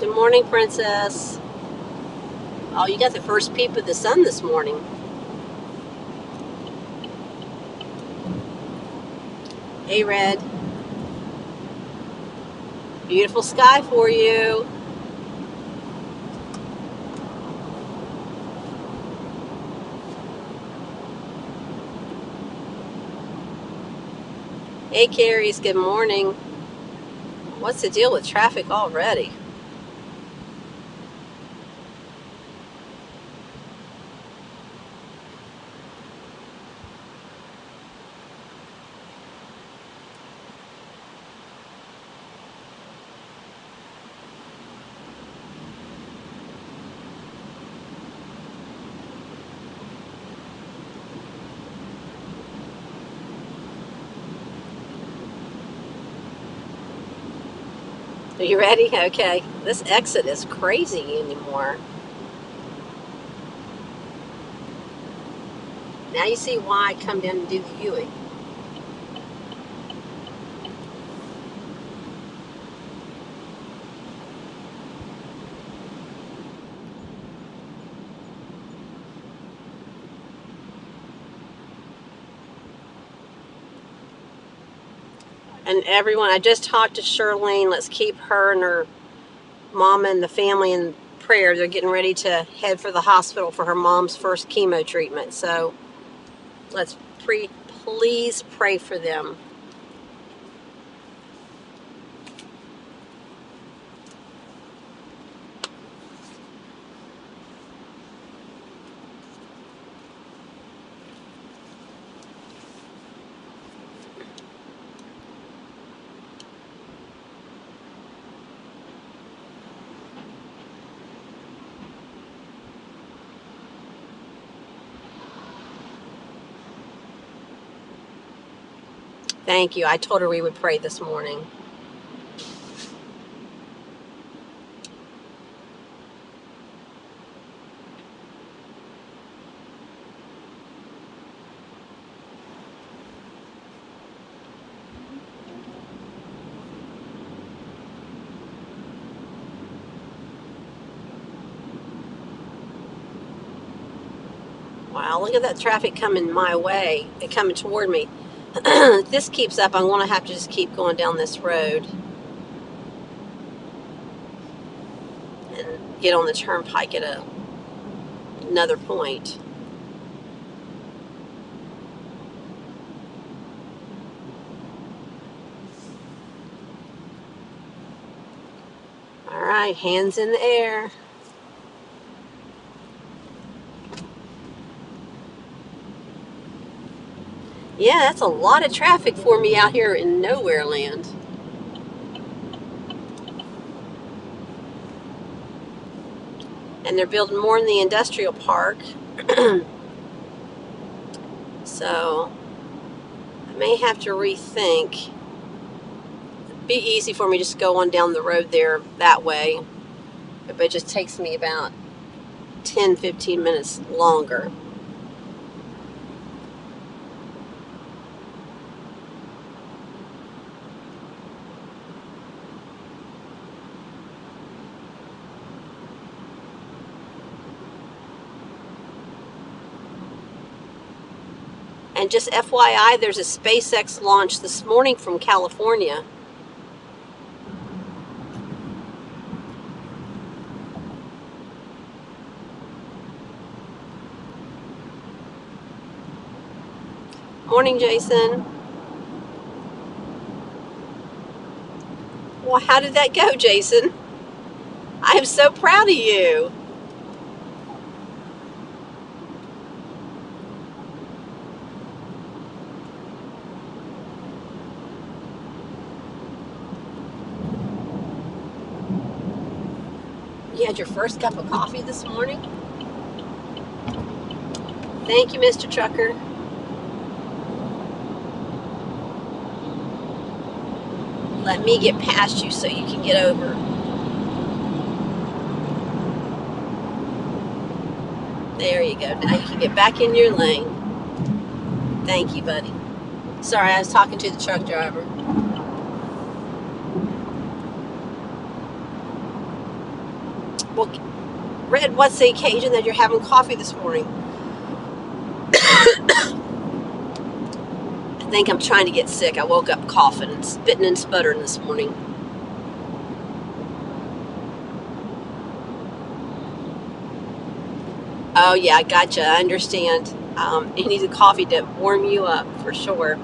Good morning, Princess. Oh, you got the first peep of the sun this morning. Hey, Red. Beautiful sky for you. Hey, Carries. Good morning. What's the deal with traffic already? Are you ready? Okay. This exit is crazy anymore. Now you see why I come down and do the Ewing. And everyone, I just talked to Shirlene. Let's keep her and her mom and the family in prayer. They're getting ready to head for the hospital for her mom's first chemo treatment. So let's please pray for them. Thank you. I told her we would pray this morning. Wow, look at that traffic coming my way, coming toward me. If this keeps up, I'm going to have to just keep going down this road and get on the turnpike at another point. All right, hands in the air. Yeah, that's a lot of traffic for me out here in nowhere land. And they're building more in the industrial park. So I may have to rethink. It'd be easy for me just to go on down the road there that way. But it just takes me about 10-15 minutes longer. And just FYI, there's a SpaceX launch this morning from California. Morning, Jason. Well, how did that go, Jason? I am so proud of you. You had your first cup of coffee this morning? Thank you, Mr. Trucker. Let me get past you so you can get over. There you go. Now you can get back in your lane. Thank you, buddy. Sorry, I was talking to the truck driver. Well, Red, what's the occasion that you're having coffee this morning? I think I'm trying to get sick. I woke up coughing and spitting and sputtering this morning. Oh, yeah, I gotcha. I understand. You need a coffee to warm you up for sure.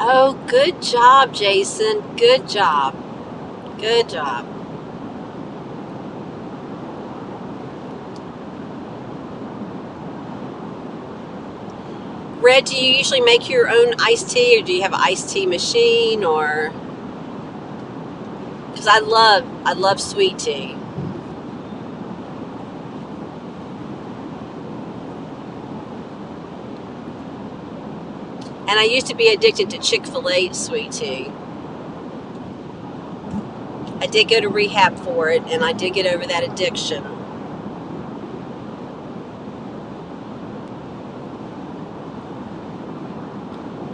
Oh, good job, Jason. Good job. Good job. Red, do you usually make your own iced tea, or do you have an iced tea machine, or? Because I love sweet tea. And I used to be addicted to Chick-fil-A sweet tea. I did go to rehab for it, and I did get over that addiction.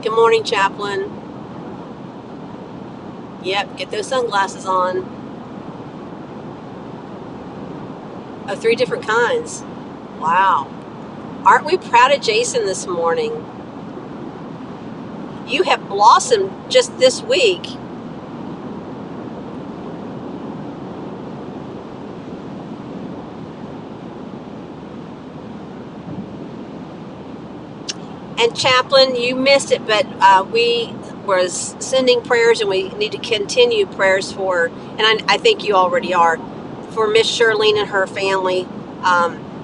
Good morning, Chaplain. Yep, get those sunglasses on. Oh, 3 different kinds. Wow. Aren't we proud of Jason this morning? You have blossomed just this week. And Chaplain, you missed it, but we was sending prayers, and we need to continue prayers for, and I think you already are, for Miss Shirlene and her family.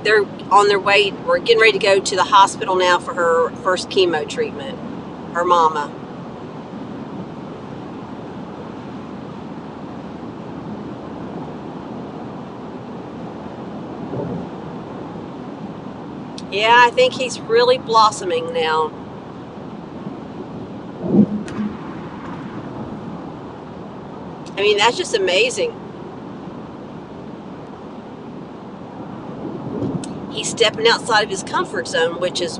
They're on their way. We're getting ready to go to the hospital now for her first chemo treatment. Her mama. Yeah, I think he's really blossoming now. I mean, that's just amazing. He's stepping outside of his comfort zone, which is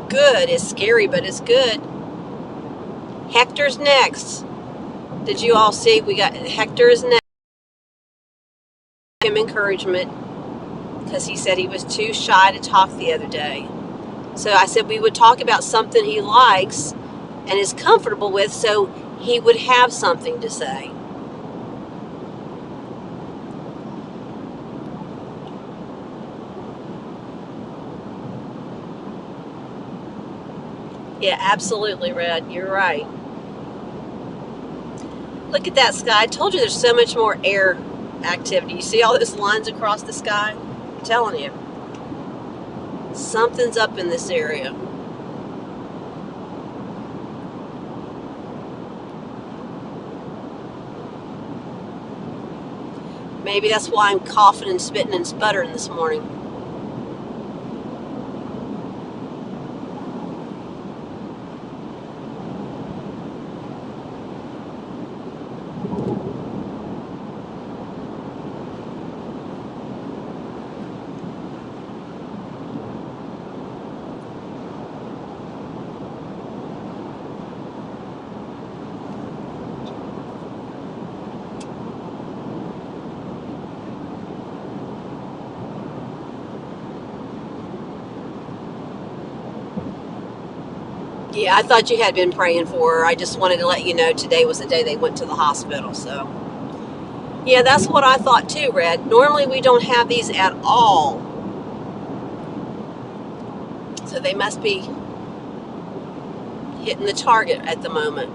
good. It's scary, but it's good. Hector's next. Did you all see? We got Hector is next. Give him encouragement, because he said he was too shy to talk the other day. So I said we would talk about something he likes and is comfortable with, so he would have something to say. Yeah, absolutely, Red. You're right. Look at that sky. I told you there's so much more air activity. You see all those lines across the sky? I'm telling you. Something's up in this area. Maybe that's why I'm coughing and spitting and sputtering this morning. Yeah, I thought you had been praying for her. I just wanted to let you know today was the day they went to the hospital. So, yeah, that's what I thought too, Red. Normally we don't have these at all. So they must be hitting the target at the moment.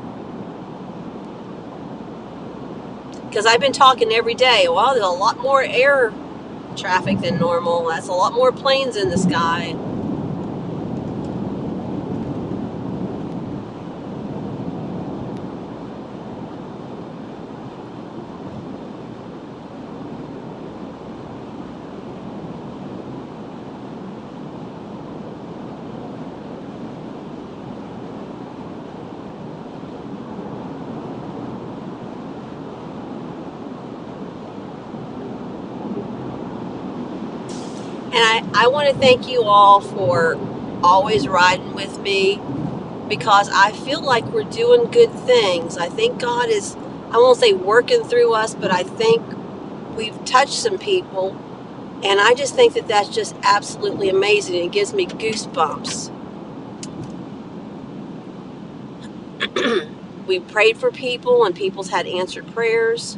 Because I've been talking every day. Well, there's a lot more air traffic than normal. That's a lot more planes in the sky. And I want to thank you all for always riding with me. because I feel like we're doing good things. I think God is, I won't say working through us, but I think we've touched some people. And I just think that that's just absolutely amazing. It gives me goosebumps. We prayed for people and people's had answered prayers.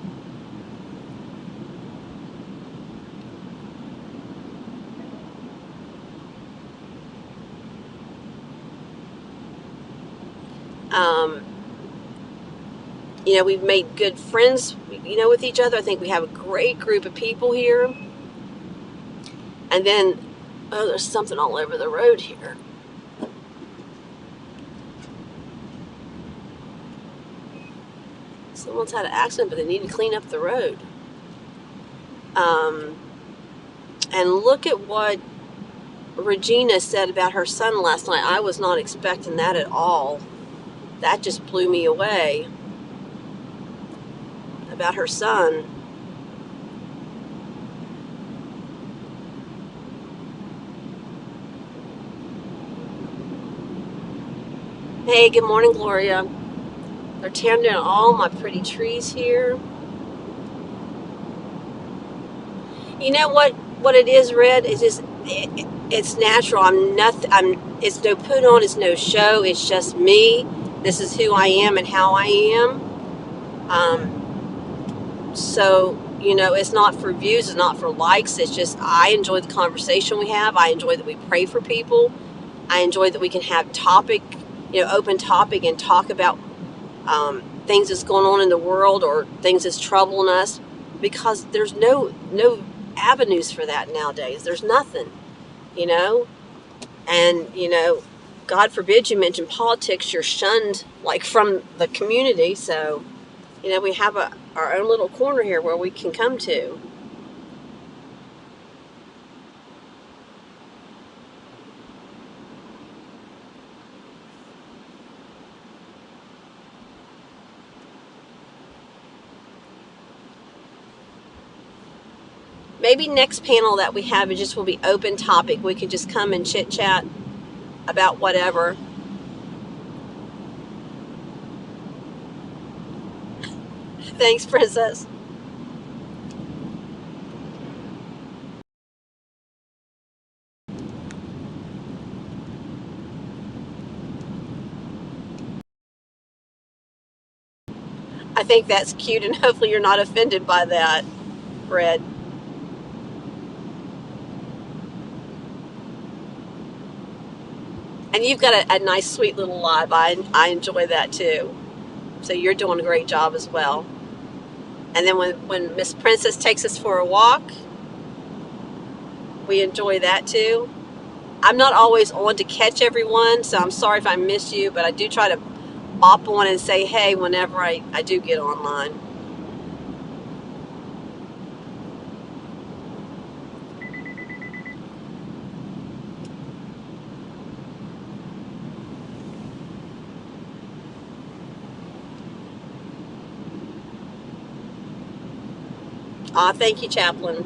Um, we've made good friends, with each other. I think we have a great group of people here. And then, oh, there's something all over the road here. Someone's had an accident, but they need to clean up the road. And look at what Regina said about her son last night. I was not expecting that at all. That just blew me away about her son. Hey, good morning, Gloria. They're tearing down all my pretty trees here. You know what it is, Red? It's just it's natural. It's no put on, it's no show. It's just me. This is who I am and how I am. So it's not for views, it's not for likes. It's just I enjoy the conversation we have. I enjoy that we pray for people. I enjoy that we can have open topic and talk about things that's going on in the world or things that's troubling us, because there's no avenues for that nowadays. There's nothing, and God forbid you mention politics, you're shunned like from the community. So we have our own little corner here where we can come to. Maybe next panel that we have will be open topic. We could just come and chit chat about whatever. Thanks, Princess. I think that's cute, and hopefully you're not offended by that, Red. And you've got a nice, sweet little live. I enjoy that too. So you're doing a great job as well. And then when Miss Princess takes us for a walk, we enjoy that too. I'm not always on to catch everyone, so I'm sorry if I miss you, but I do try to bop on and say hey whenever I do get online. Thank you, Chaplain.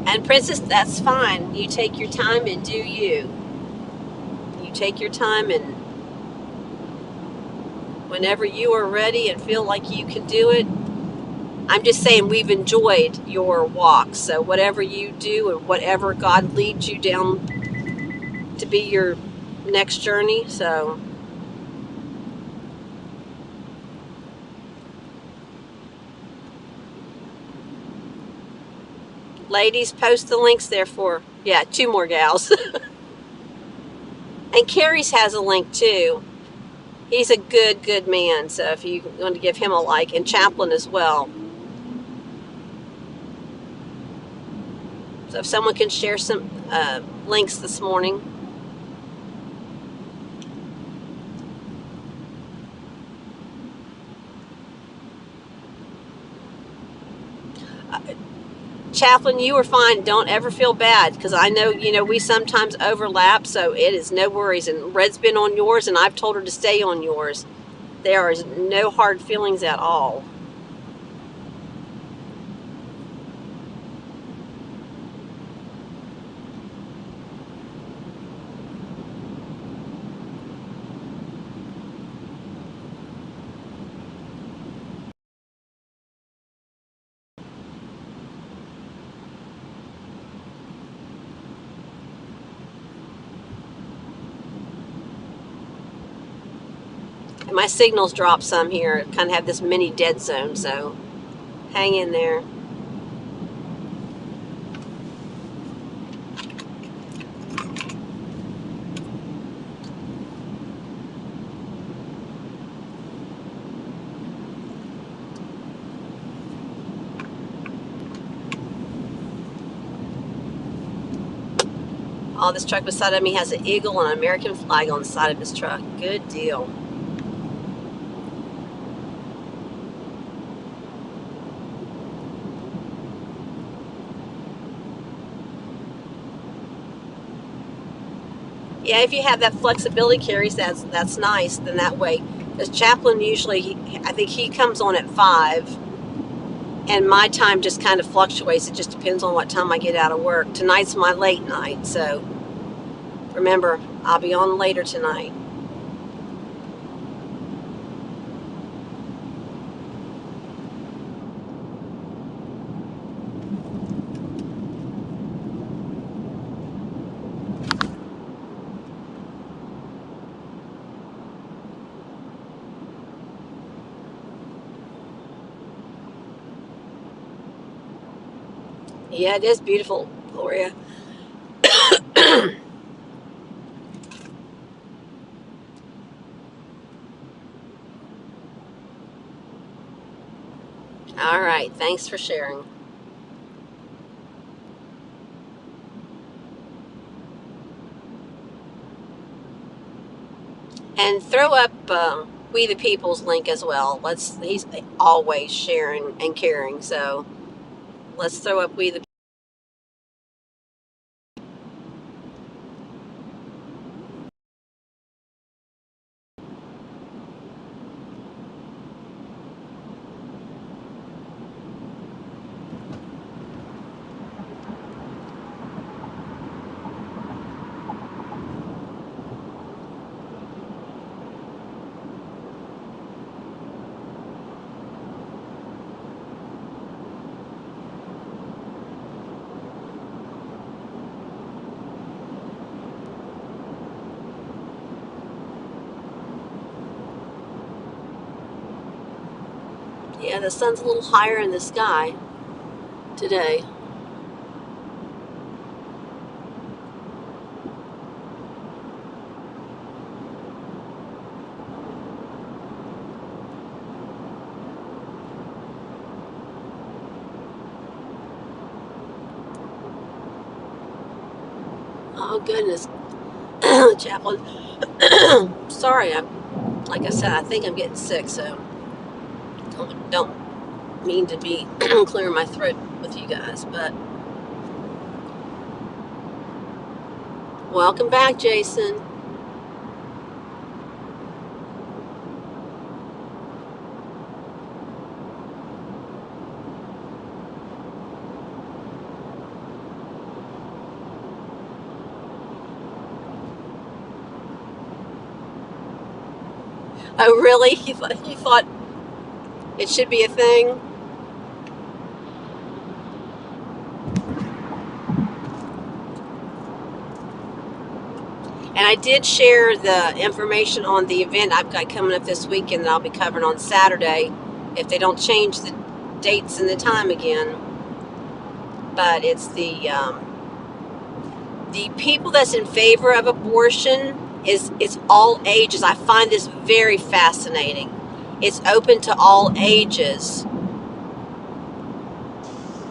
And Princess, that's fine. You take your time and do you. You take your time, and whenever you are ready and feel like you can do it. I'm just saying we've enjoyed your walk. So whatever you do and whatever God leads you down to be your next journey. So ladies, post the links there for, 2 more gals. And Carrie's has a link too. He's a good man. So if you want to give him a like, and Chaplain as well. So if someone can share some links this morning. Chaplain, you are fine. Don't ever feel bad, because I know, we sometimes overlap, so it is no worries. And Red's been on yours, and I've told her to stay on yours. There is no hard feelings at all. My signals dropped some here. Kind of have this mini dead zone, so hang in there. Oh, this truck beside of me has an eagle and an American flag on the side of his truck. Good deal. Yeah, if you have that flexibility carries, that's nice. Then that way, because Chaplain usually, I think he comes on at 5, and my time just kind of fluctuates. It just depends on what time I get out of work. Tonight's my late night, so remember, I'll be on later tonight. Yeah, it is beautiful, Gloria. All right, thanks for sharing. And throw up We the People's link as well. He's always sharing and caring, so let's throw up We the. Yeah, the sun's a little higher in the sky today. Oh goodness, Chaplain. Sorry, like I said, I think I'm getting sick, so don't mean to be clearing my throat with you guys. But welcome back, Jason. Oh really? You thought it should be a thing? And I did share the information on the event I've got coming up this weekend that I'll be covering on Saturday, if they don't change the dates and the time again. But it's the people that's in favor of abortion it's all ages. I find this very fascinating. It's open to all ages,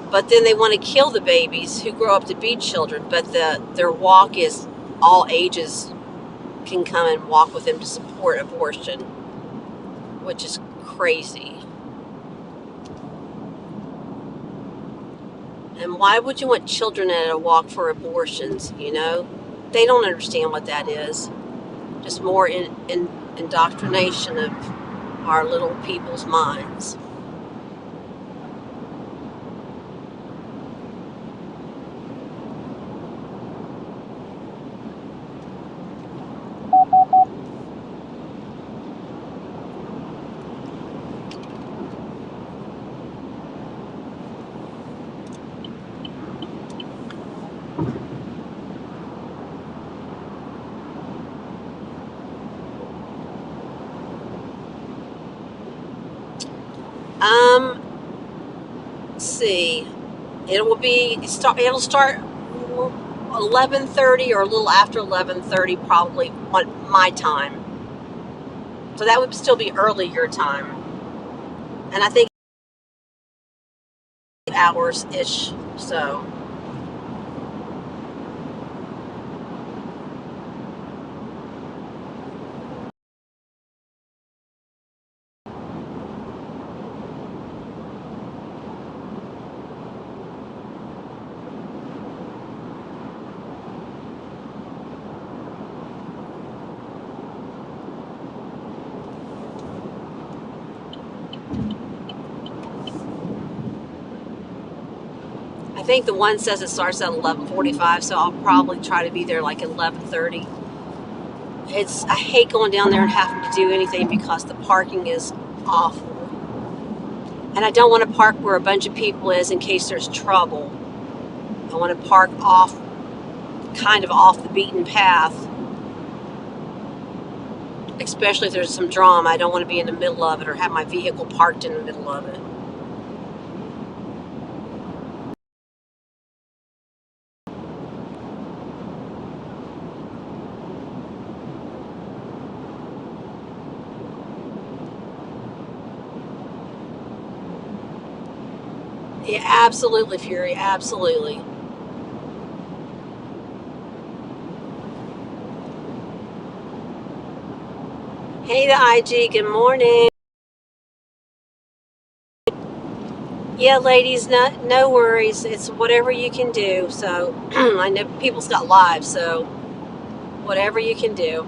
but then they want to kill the babies who grow up to be children. But their walk is all ages can come and walk with them to support abortion, which is crazy. And why would you want children at a walk for abortions? They don't understand what that is. Just more in indoctrination of our little people's minds. Let's see. It'll start 11:30 or a little after 11:30, probably on my time. So that would still be early your time, and I think hours ish. So. I think the one says it starts at 11:45, so I'll probably try to be there like 11:30. I hate going down there and having to do anything because the parking is awful, and I don't want to park where a bunch of people is in case there's trouble. I want to park kind of off the beaten path, especially if there's some drama. I don't want to be in the middle of it or have my vehicle parked in the middle of it. Yeah, absolutely, Fury. Absolutely. Hey, the IG. Good morning. Yeah, ladies, no worries. It's whatever you can do. So I know people's got lives, so whatever you can do.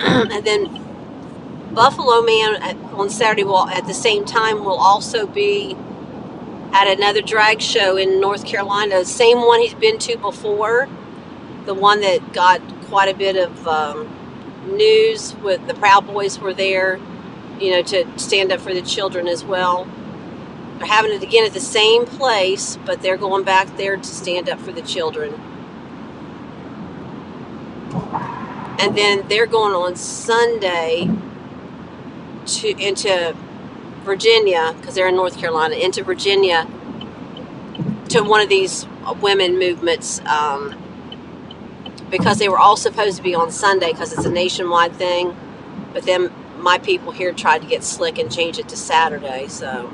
And then Buffalo Man on Saturday will at the same time will also be at another drag show in North Carolina. The same one he's been to before. The one that got quite a bit of news with the Proud Boys were there, to stand up for the children as well. They're having it again at the same place, but they're going back there to stand up for the children. And then they're going on Sunday into Virginia, because they're in North Carolina, into Virginia to one of these women movements, because they were all supposed to be on Sunday because it's a nationwide thing. But then my people here tried to get slick and change it to Saturday, so.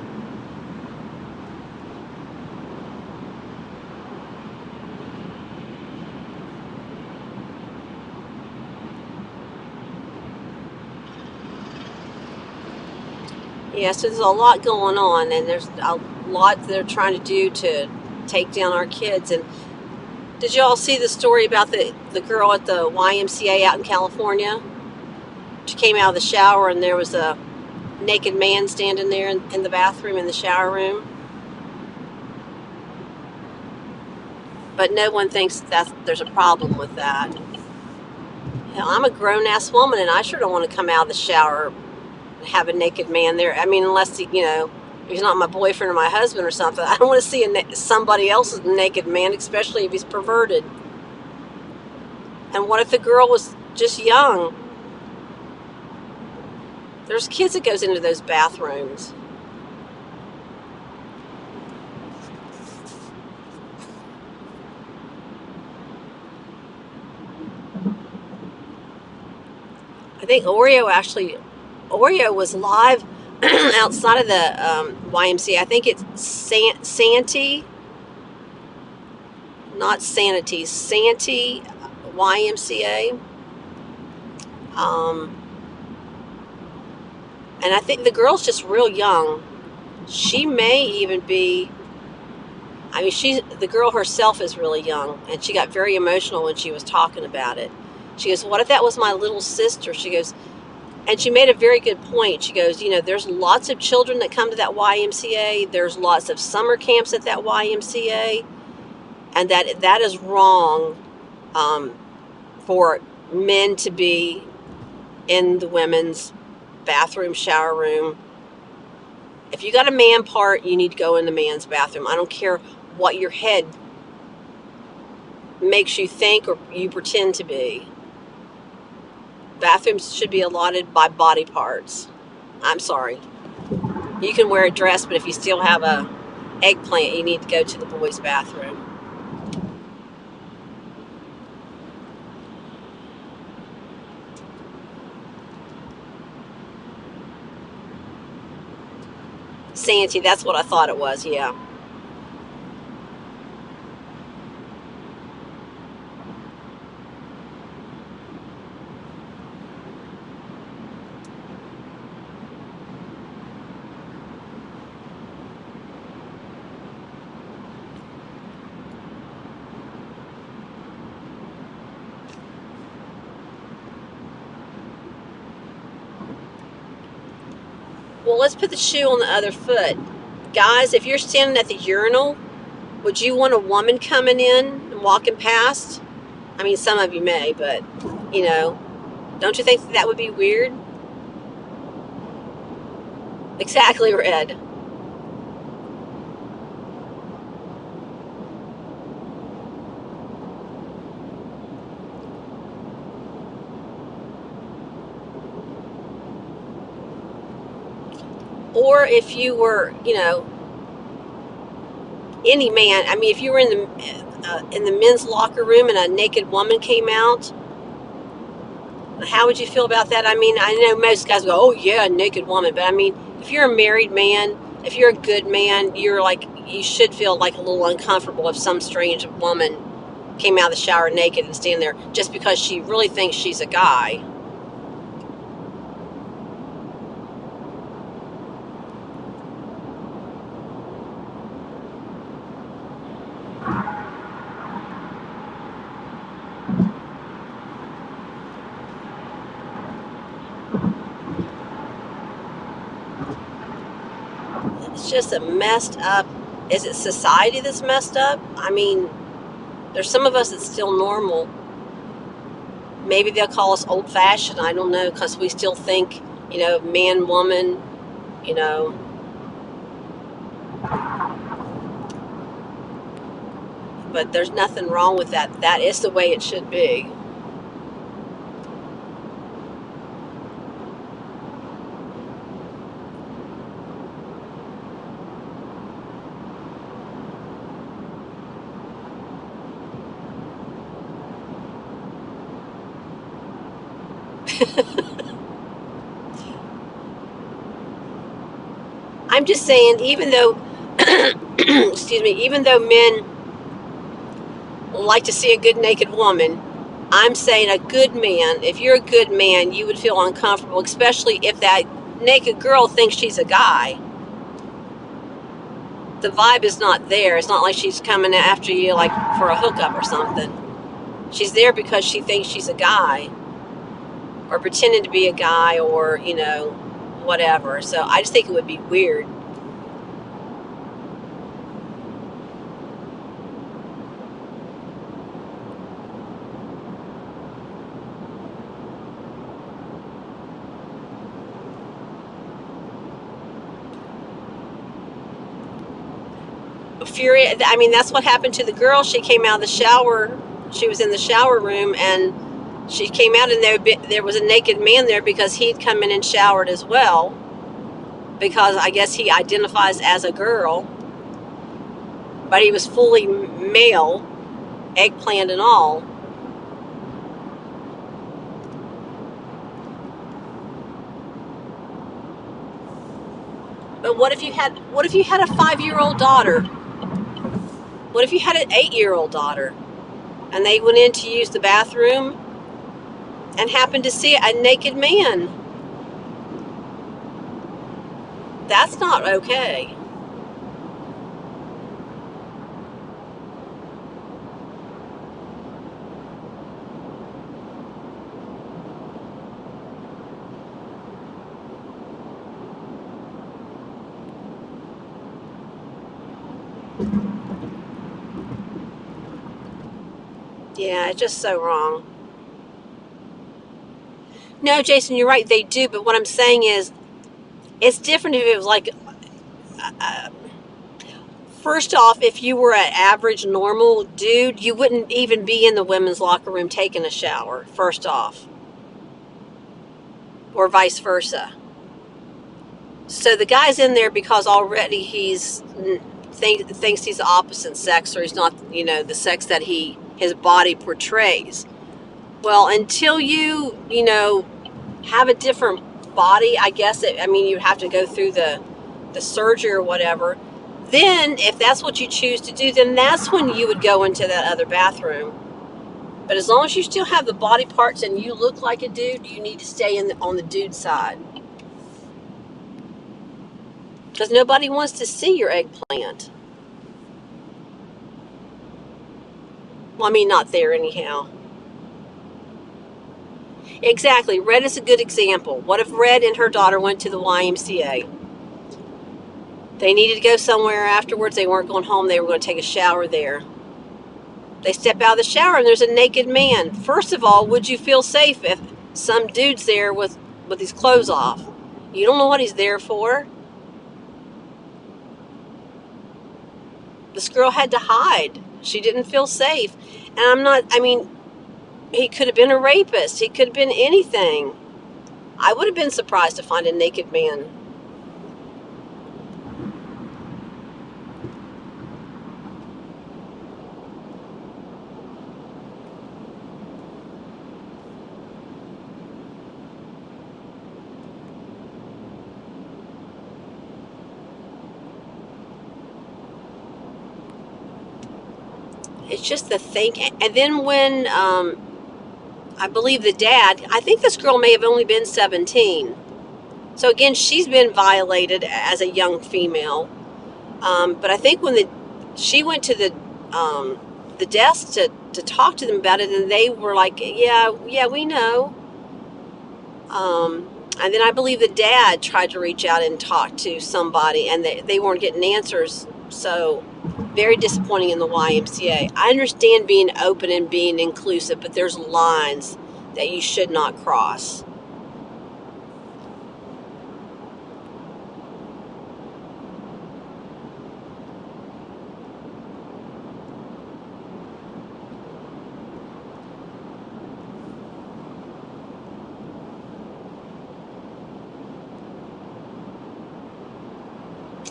Yeah, so there's a lot going on, and there's a lot they're trying to do to take down our kids. And did you all see the story about the girl at the YMCA out in California? She came out of the shower, and there was a naked man standing there in the bathroom in the shower room. But no one thinks that there's a problem with that. Hell, I'm a grown-ass woman, and I sure don't want to come out of the shower and have a naked man there. I mean, unless he's not my boyfriend or my husband or something. I don't want to see somebody else's naked man, especially if he's perverted. And what if the girl was just young? There's kids that goes into those bathrooms. I think Oreo was live outside of the YMCA. I think it's Santee, not Sanity, Santee YMCA. And I think the girl's just real young. She may even be. I mean, the girl herself is really young, and she got very emotional when she was talking about it. She goes, "What if that was my little sister?" She goes, and she made a very good point. She goes, there's lots of children that come to that YMCA. There's lots of summer camps at that YMCA, and that is wrong for men to be in the women's bathroom, shower room, If you got a man part, you need to go in the man's bathroom. I don't care what your head makes you think or you pretend to be. Bathrooms should be allotted by body parts. I'm sorry. You can wear a dress, but if you still have a eggplant, you need to go to the boys' bathroom. Santee, that's what I thought it was, yeah. Well, let's put the shoe on the other foot. Guys, if you're standing at the urinal, would you want a woman coming in and walking past? I mean, some of you may, but, you know, don't you think that would be weird? Exactly, Red. Or if you were, you know, any man. I mean, if you were in the men's locker room and a naked woman came out, how would you feel about that? I mean, I know most guys go, "Oh yeah, naked woman," but I mean, if you're a married man, if you're a good man, you should feel like a little uncomfortable if some strange woman came out of the shower naked and stand there just because she really thinks she's a guy. It's just a messed up. Is it society that's messed up? I mean, there's some of us that's still normal. Maybe they'll call us old-fashioned. I don't know, because we still think, you know, man, woman, you know. But there's nothing wrong with that. That is the way it should be. I'm just saying, even though, excuse me, even though men like to see a good naked woman, I'm saying a good man, if you're a good man, you would feel uncomfortable, especially if that naked girl thinks she's a guy. The vibe is not there. It's not like she's coming after you like for a hookup or something. She's there because she thinks she's a guy or pretending to be a guy or, you know, whatever. So I just think it would be weird. Fury, I mean, that's what happened to the girl. She came out of the shower. She was in the shower room and she came out and there was a naked man there because he'd come in and showered as well, because I guess he identifies as a girl, but he was fully male, eggplant and all. But what if you had a 5-year-old daughter? What if you had an 8-year-old daughter and they went in to use the bathroom and happened to see a naked man? That's not okay. Yeah, it's just so wrong. No, Jason, you're right, they do, but what I'm saying is, it's different if it was like First off, if you were an average, normal dude, you wouldn't even be in the women's locker room taking a shower, first off, or vice versa. So the guy's in there because already thinks he's the opposite sex, or he's not, the sex that his body portrays. Well, until you have a different body, I guess, you'd have to go through the surgery or whatever. Then, if that's what you choose to do, then that's when you would go into that other bathroom. But as long as you still have the body parts and you look like a dude, you need to stay on the dude side. Because nobody wants to see your eggplant. Well, not there anyhow. Exactly. Red is a good example. What if Red and her daughter went to the YMCA? They needed to go somewhere afterwards. They weren't going home. They were going to take a shower there. They step out of the shower and there's a naked man. First of all, would you feel safe if some dude's there with his clothes off? You don't know what he's there for. This girl had to hide. She didn't feel safe. And he could have been a rapist. He could have been anything. I would have been surprised to find a naked man. It's just the thing. And then when I believe I think this girl may have only been 17. So again, she's been violated as a young female. But I think when she went to the desk to talk to them about it, and they were like, yeah, we know. And then I believe the dad tried to reach out and talk to somebody, and they weren't getting answers. So very disappointing in the YMCA. I understand being open and being inclusive, but there's lines that you should not cross.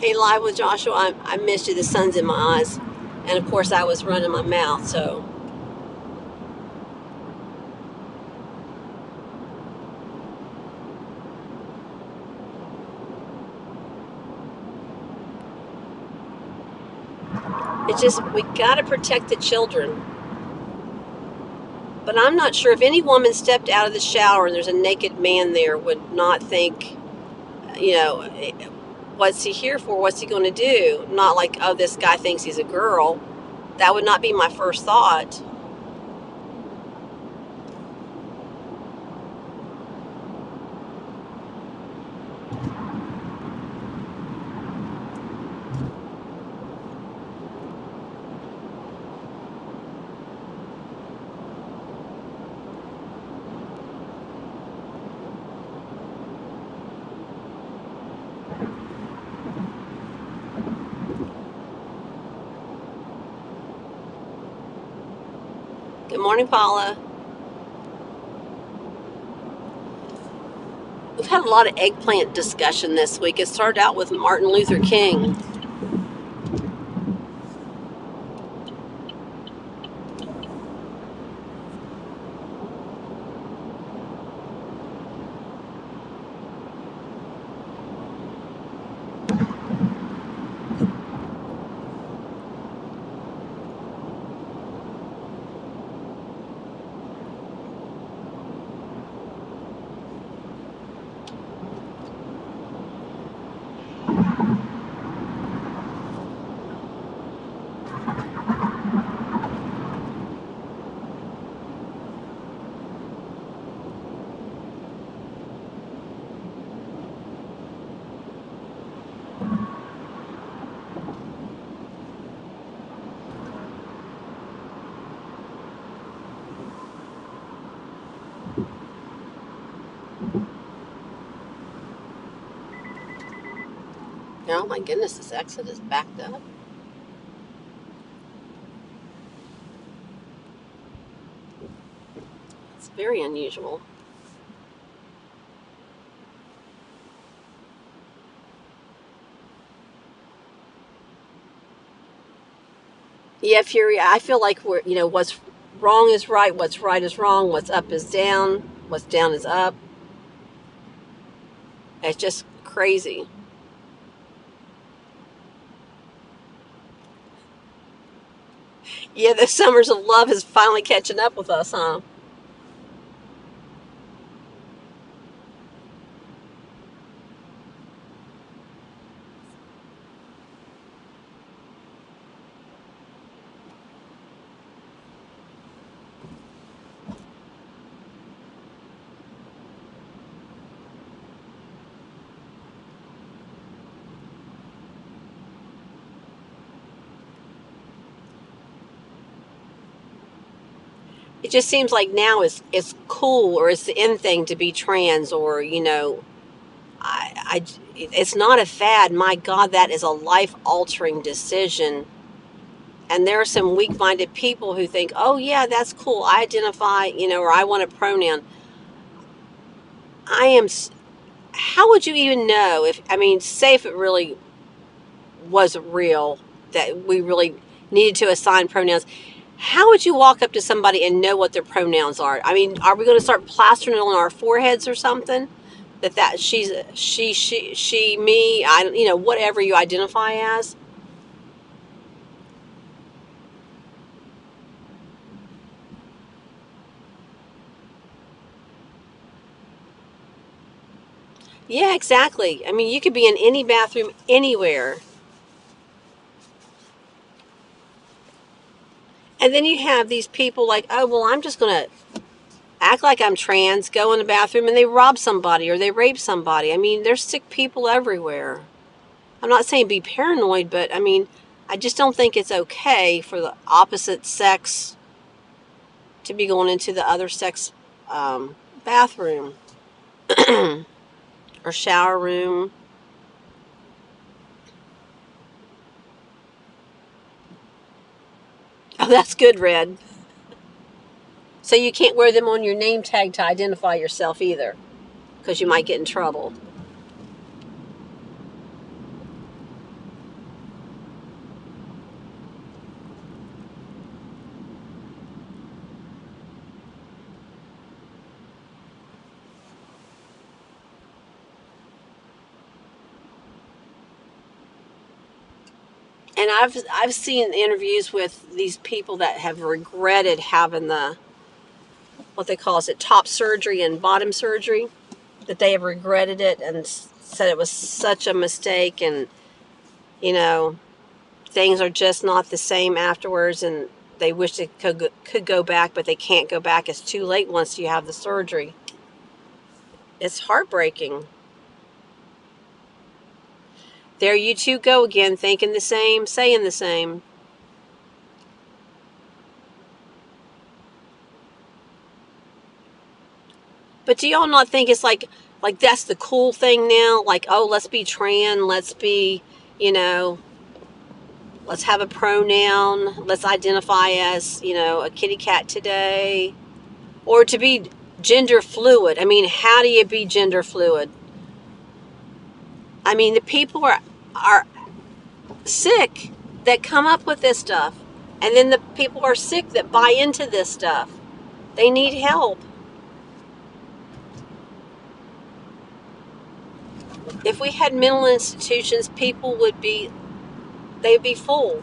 Hey, Live with Joshua, I missed you. The sun's in my eyes. And of course, I was running my mouth, so. It's just, we got to protect the children. But I'm not sure if any woman stepped out of the shower and there's a naked man there would not think, what's he here for? What's he going to do? Not like, oh, this guy thinks he's a girl. That would not be my first thought. Good morning, Paula. We've had a lot of eggplant discussion this week. It started out with Martin Luther King. Oh my goodness, this exit is backed up. It's very unusual. Yeah, Fury, I feel like what's wrong is right, what's right is wrong, what's up is down, what's down is up. It's just crazy. Yeah, the summers of love is finally catching up with us, huh? It just seems like now it's cool, or it's the in thing to be trans, or it's not a fad. My God, that is a life altering decision. And there are some weak minded people who think, oh yeah, that's cool. I identify, or I want a pronoun. I am. How would you even know if? I mean, say if it really was real that we really needed to assign pronouns. How would you walk up to somebody and know what their pronouns are? I mean, are we going to start plastering it on our foreheads or something? That she's she me, I whatever you identify as. Yeah, exactly. I mean, you could be in any bathroom anywhere. And then you have these people like, oh, well, I'm just going to act like I'm trans, go in the bathroom, and they rob somebody or they rape somebody. I mean, there's sick people everywhere. I'm not saying be paranoid, but I mean, I just don't think it's okay for the opposite sex to be going into the other sex bathroom or shower room. Oh, that's good, Red. So you can't wear them on your name tag to identify yourself either, because you might get in trouble. And I've seen interviews with these people that have regretted having the what they call it top surgery and bottom surgery, that they have regretted it and said it was such a mistake, and you know things are just not the same afterwards, and they wish they could go back, but they can't go back. It's too late once you have the surgery. It's heartbreaking. There you two go again, thinking the same, saying the same. But do y'all not think it's like that's the cool thing now? Like, oh, let's be trans, let's be, you know, let's have a pronoun, let's identify as, a kitty cat today. Or to be gender fluid. I mean, how do you be gender fluid? I mean, the people are sick that come up with this stuff. And then the people are sick that buy into this stuff. They need help. If we had mental institutions, people they'd be full.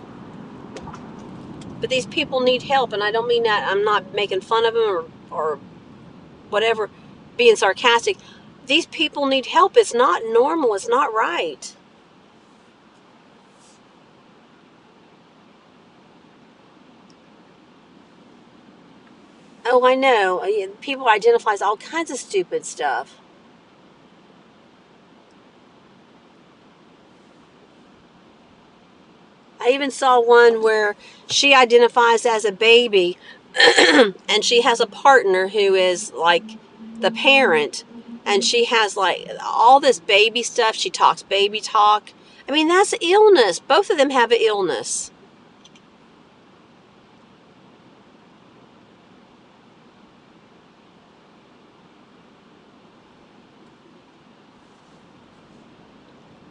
But these people need help, and I don't mean that. I'm not making fun of them or whatever, being sarcastic. These people need help. It's not normal. It's not right. Oh, I know. People identify as all kinds of stupid stuff. I even saw one where she identifies as a baby and she has a partner who is like the parent, and she has like all this baby stuff. She talks baby talk. I mean, that's illness. Both of them have an illness.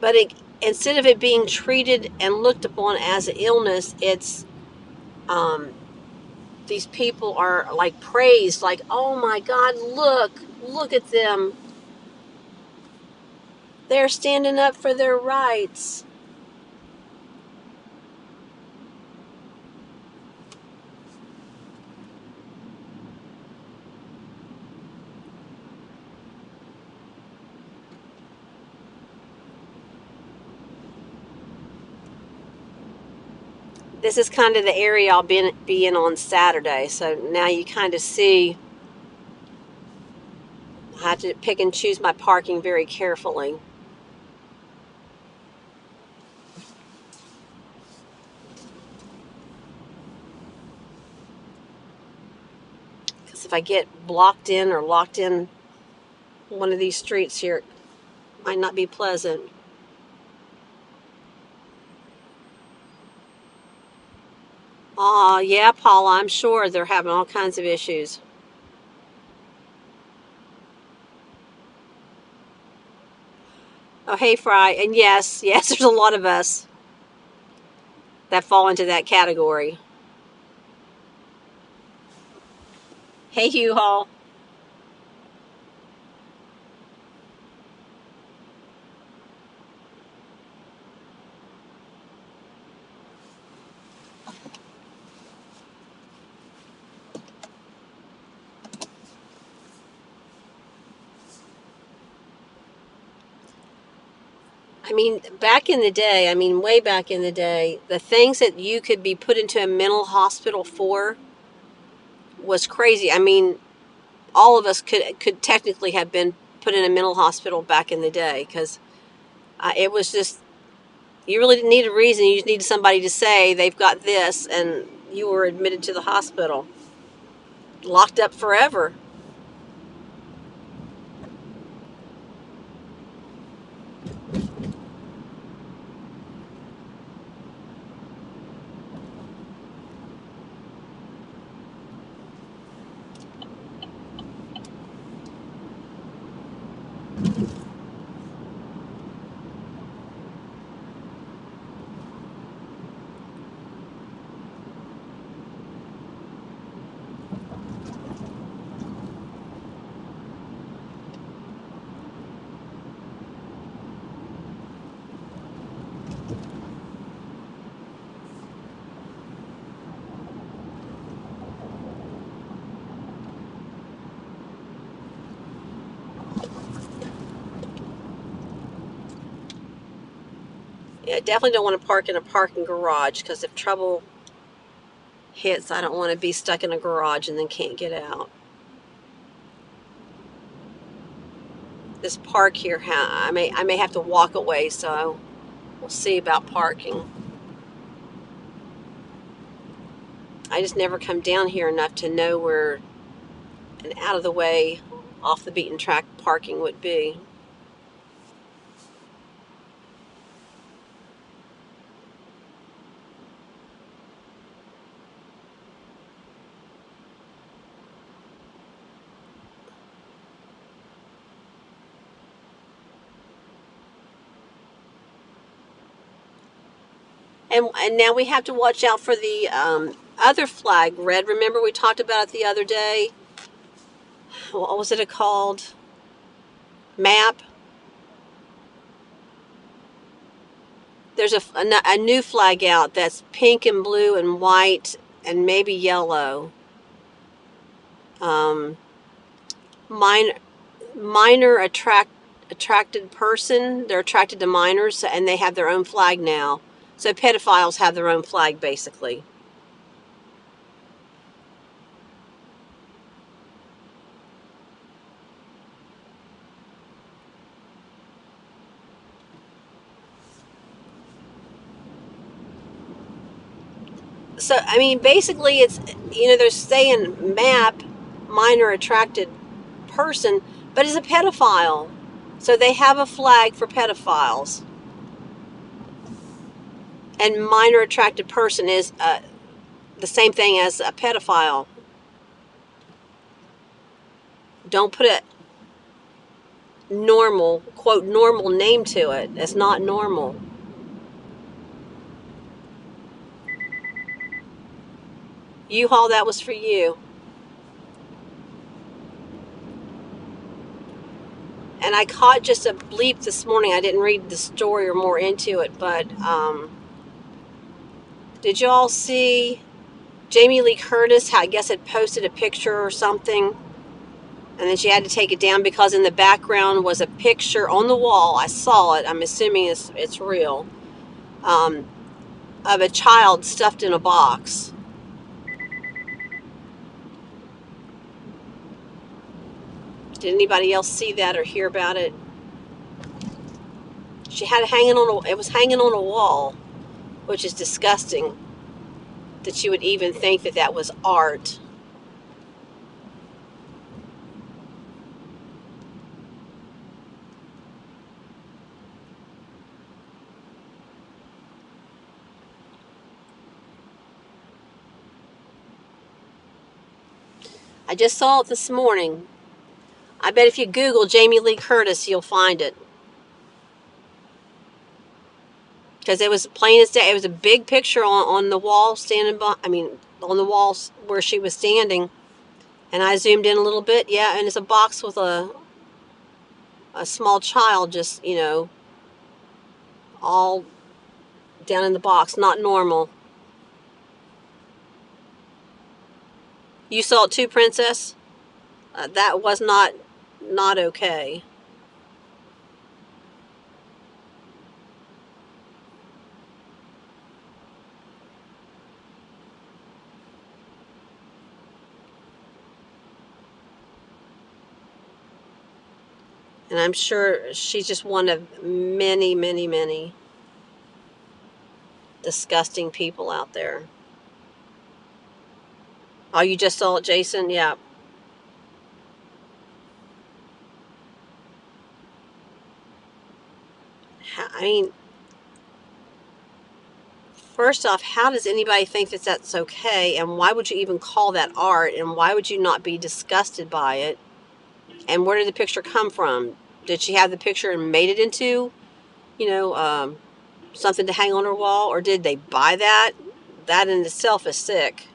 But instead of it being treated and looked upon as an illness, it's these people are like praised, like, oh my God, look at them. They're standing up for their rights. This is kind of the area I'll be in on Saturday. So now you kind of see I have to pick and choose my parking very carefully. Because if I get blocked in or locked in one of these streets here, it might not be pleasant. Yeah, Paula, I'm sure they're having all kinds of issues. Oh, hey, Fry. And yes, there's a lot of us that fall into that category. Hey, Hugh Hall. I mean, back in the day, way back in the day, the things that you could be put into a mental hospital for was crazy. I mean, all of us could technically have been put in a mental hospital back in the day because it was just, you really didn't need a reason. You just needed somebody to say they've got this, and you were admitted to the hospital, locked up forever. Yeah, definitely don't want to park in a parking garage because if trouble hits, I don't want to be stuck in a garage and then can't get out. This park here, I may have to walk away, so we'll see about parking. I just never come down here enough to know where an out of the way, off the beaten track parking would be. And now we have to watch out for the other flag, red. Remember we talked about it the other day? What was it called? MAP. There's a new flag out that's pink and blue and white and maybe yellow. Minor attracted person. They're attracted to minors, and they have their own flag now. So pedophiles have their own flag, basically. So, I mean, basically it's, they're saying MAP, minor attracted person, but it's a pedophile. So they have a flag for pedophiles. And minor attracted person is the same thing as a pedophile. Don't put a normal, quote, normal name to it. It's not normal. U-Haul, that was for you. And I caught just a bleep this morning. I didn't read the story or more into it, but did you all see Jamie Lee Curtis, I guess, had posted a picture or something, and then she had to take it down because in the background was a picture on the wall. I saw it. I'm assuming it's real, of a child stuffed in a box. Did anybody else see that or hear about it? She had it hanging on. It was hanging on a wall, which is disgusting. That you would even think that that was art. I just saw it this morning. I bet if you Google Jamie Lee Curtis, you'll find it. Because it was plain as day. It was a big picture on the wall standing by, on the walls where she was standing. And I zoomed in a little bit. Yeah, and it's a box with a small child just, all down in the box. Not normal. You saw it too, Princess? That was not okay. And I'm sure she's just one of many, many, many disgusting people out there. Oh, you just saw it, Jason? Yeah. I mean, first off, how does anybody think that that's okay? And why would you even call that art? And why would you not be disgusted by it? And where did the picture come from? Did she have the picture and made it into, you know, something to hang on her wall? Or did they buy that? That in itself is sick.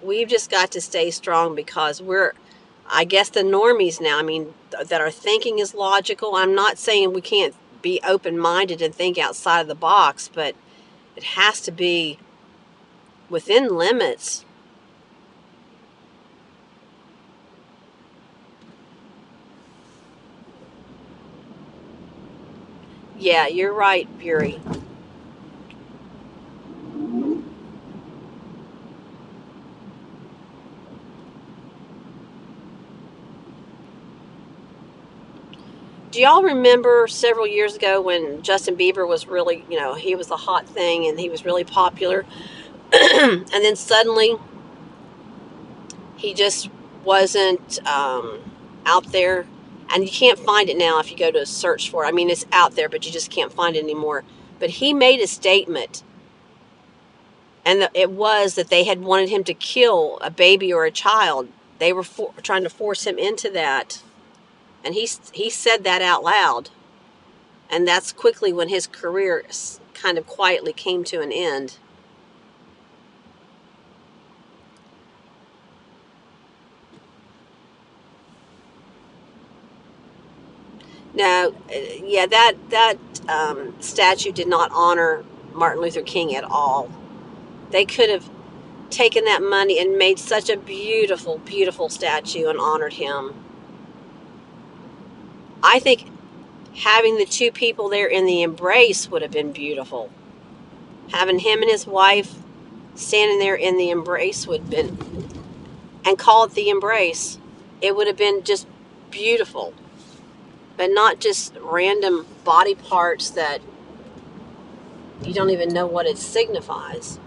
We've just got to stay strong because we're, I guess, the normies now. I mean, that our thinking is logical. I'm not saying we can't be open-minded and think outside of the box, but it has to be within limits. Yeah, you're right, Fury. Do y'all remember several years ago when Justin Bieber was really, he was the hot thing and he was really popular? And then suddenly he just wasn't out there. And you can't find it now if you go to search for it. I mean, it's out there, but you just can't find it anymore. But he made a statement, and it was that they had wanted him to kill a baby or a child. They were trying to force him into that. And he said that out loud. And that's quickly when his career kind of quietly came to an end. Now, yeah, that statue did not honor Martin Luther King at all. They could have taken that money and made such a beautiful, beautiful statue and honored him. I think having the two people there in the embrace would have been beautiful. Having him and his wife standing there in the embrace would have been, and call it the embrace. It would have been just beautiful. But not just random body parts that you don't even know what it signifies.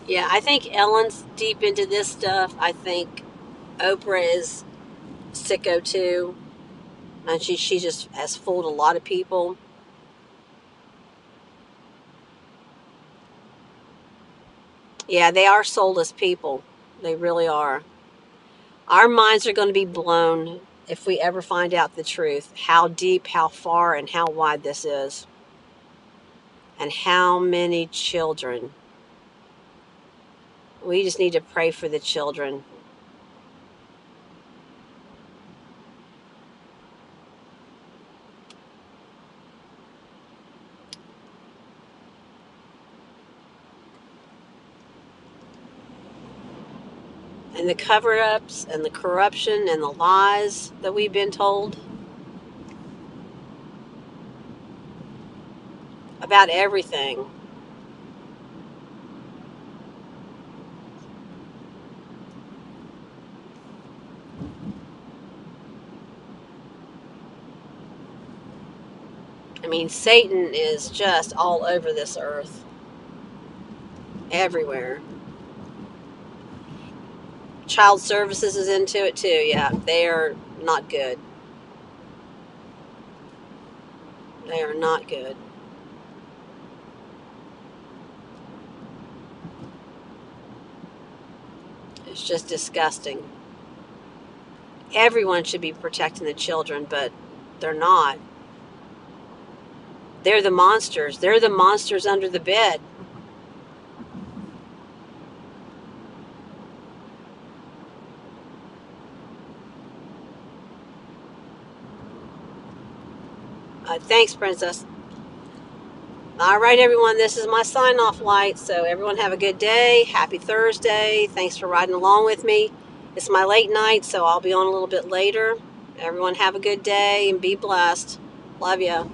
Yeah, I think Ellen's deep into this stuff. I think Oprah is sicko too, and she just has fooled a lot of people. Yeah, they are soulless people. They really are. Our minds are going to be blown if we ever find out the truth. How deep, how far, and how wide this is, and how many children. We just need to pray for the children. And the cover ups and the corruption and the lies that we've been told about everything. I mean, Satan is just all over this earth, everywhere. Child services is into it too. Yeah, they are not good. They are not good. It's just disgusting. Everyone should be protecting the children, but they're not. They're the monsters. They're the monsters under the bed. Thanks, Princess. All right, everyone, this is my sign off light. So, everyone, have a good day. Happy Thursday. Thanks for riding along with me. It's my late night, so I'll be on a little bit later. Everyone, have a good day and be blessed. Love you.